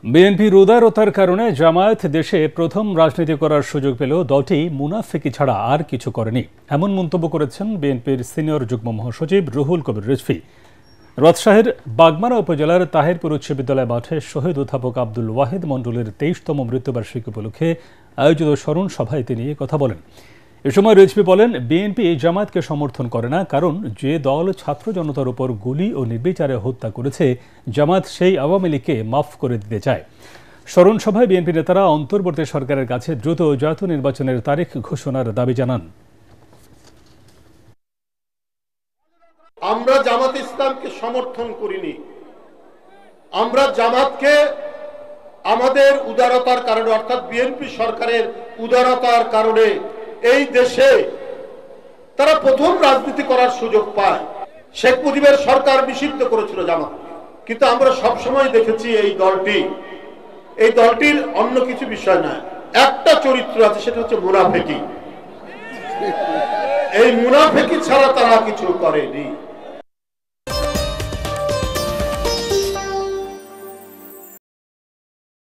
বিএনপির উদারতার কারণে জামায়াত দেশে প্রথম রাজনীতি করার সুযোগ পেলেও দলটি মুনাফিকি ছাড়া আর কিছু করেনি, এমন মন্তব্য করেছেন বিএনপির সিনিয়র যুগ্ম মহাসচিব রুহুল কবির রিজভী। রাজশাহীর বাগমারা উপজেলার তাহিরপুর উচ্চ বিদ্যালয় মাঠে শহীদ অধ্যাপক আব্দুল ওয়াহিদ মণ্ডলের 23তম মৃত্যুবার্ষিকী উপলক্ষে আয়োজিত স্মরণ সভায় তিনি কথা বলেন। এ সময় রিজভী বলেন, বিএনপি জামায়াতকে সমর্থন করে না, কারণ যে দল ছাত্র জনতার উপর গুলি ও নির্বিচারে হত্যা করেছে, জামায়াত সেই আওয়ামী লীগকে মাফ করে দিতে চায়। স্মরণ সভায় বিএনপি নেতারা অন্তর্বর্তী সরকারের কাছে দ্রুত জাতীয় নির্বাচনের তারিখ ঘোষণার দাবি জানান। আমরা জামাত ইসলামকে সমর্থন করিনি, আমরা জামাতকে আমাদের উদারতার কারণে, অর্থাৎ বিএনপি সরকারের উদারতার কারণে এই দেশে তারা প্রথম রাজনীতি করার সুযোগ পায়। শেখ মুজিবের সরকার নিষিদ্ধ করেছিল জামাত, কিন্তু আমরা সবসময় দেখেছি এই দলটির অন্য কিছু বিষয় নয়, একটা চরিত্র আছে, সেটা হচ্ছে মুনাফিকি। এই মুনাফিকি ছাড়া তারা কিছু করেনি।